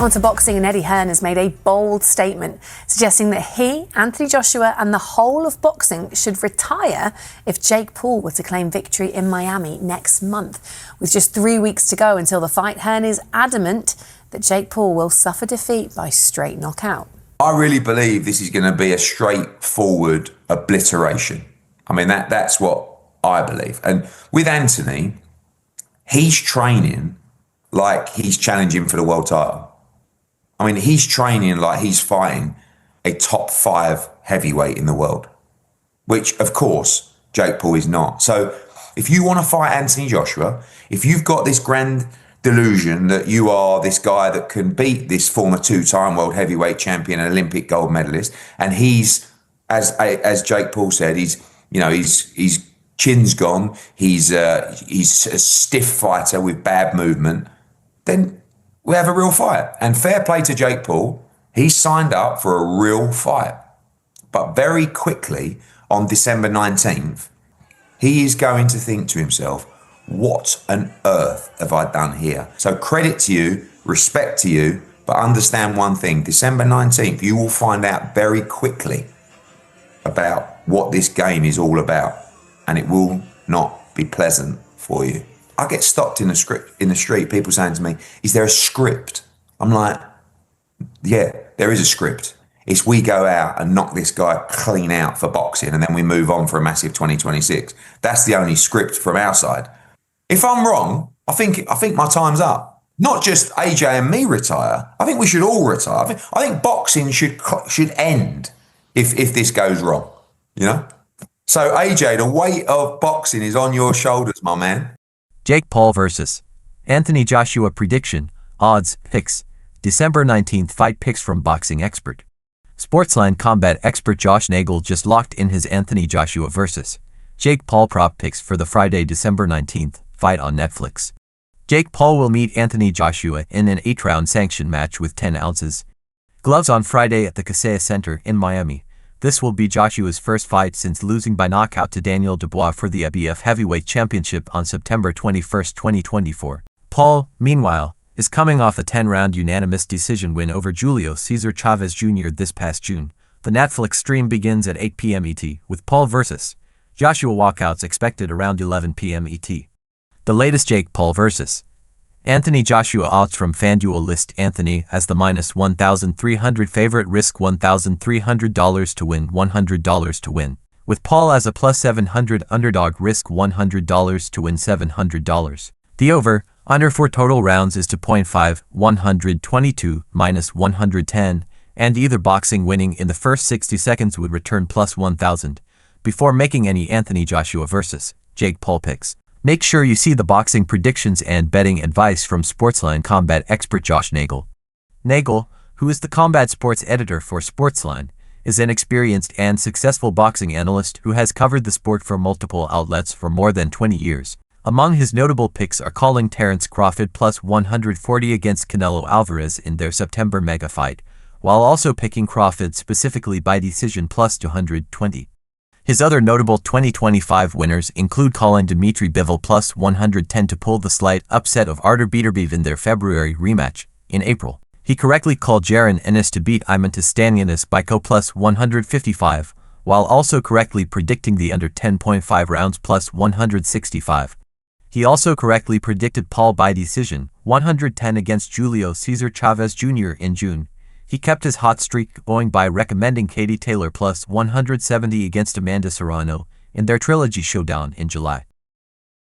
On to boxing, and Eddie Hearn has made a bold statement suggesting that he, Anthony Joshua and the whole of boxing should retire if Jake Paul were to claim victory in Miami next month. With just 3 weeks to go until the fight, Hearn is adamant that Jake Paul will suffer defeat by straight knockout. I really believe this is going to be a straightforward obliteration. I mean, that's what I believe. And with Anthony, he's training like he's challenging for the world title. I mean, he's training like he's fighting a top 5 heavyweight in the world, which, of course, Jake Paul is not. So if you want to fight Anthony Joshua, if you've got this grand delusion that you are this guy that can beat this former 2-time world heavyweight champion and Olympic gold medalist, and he's, as Jake Paul said, he's chin's gone, he's a stiff fighter with bad movement, then we have a real fight. And fair play to Jake Paul, he signed up for a real fight. But very quickly, on December 19th, he is going to think to himself, what on earth have I done here? So credit to you, respect to you, but understand one thing, December 19th, you will find out very quickly about what this game is all about. And it will not be pleasant for you. I get stopped in the street, people saying to me, is there a script? I'm like, yeah, there is a script. It's we go out and knock this guy clean out for boxing and then we move on for a massive 2026. That's the only script from our side. If I'm wrong, I think my time's up. Not just AJ and me retire. I think we should all retire. I think boxing should end if this goes wrong, you know? So AJ, the weight of boxing is on your shoulders, my man. Jake Paul vs. Anthony Joshua prediction, odds, picks, December 19th fight picks from boxing expert. Sportsline combat expert Josh Nagel just locked in his Anthony Joshua vs. Jake Paul prop picks for the Friday, December 19th fight on Netflix. Jake Paul will meet Anthony Joshua in an 8-round sanctioned match with 10 ounces. Gloves on Friday at the Kaseya Center in Miami. This will be Joshua's first fight since losing by knockout to Daniel Dubois for the IBF Heavyweight Championship on September 21, 2024. Paul, meanwhile, is coming off a 10-round unanimous decision win over Julio Cesar Chavez Jr. this past June. The Netflix stream begins at 8 p.m. ET, with Paul vs. Joshua walkouts expected around 11 p.m. ET. The latest Jake Paul vs. Anthony Joshua odds from FanDuel list Anthony as the minus 1,300 favorite, risk $1,300 to win, $100 to win. With Paul as a plus 700 underdog, risk $100 to win, $700. The over/under for total rounds is 2.5, 122 minus 110, and either boxing winning in the first 60 seconds would return plus 1,000 before making any Anthony Joshua vs. Jake Paul picks. Make sure you see the boxing predictions and betting advice from Sportsline combat expert Josh Nagel. Nagel, who is the combat sports editor for Sportsline, is an experienced and successful boxing analyst who has covered the sport for multiple outlets for more than 20 years. Among his notable picks are calling Terence Crawford plus 140 against Canelo Alvarez in their September mega fight, while also picking Crawford specifically by decision plus 220. His other notable 2025 winners include calling Dmitry Bivol plus 110 to pull the slight upset of Artur Beterbiev in their February rematch. In April, he correctly called Jaron Ennis to beat Eimantas Stanionis by plus 155, while also correctly predicting the under 10.5 rounds plus 165. He also correctly predicted Paul by decision, 110 against Julio Cesar Chavez Jr. in June. He kept his hot streak going by recommending Katie Taylor plus 170 against Amanda Serrano in their trilogy showdown in July.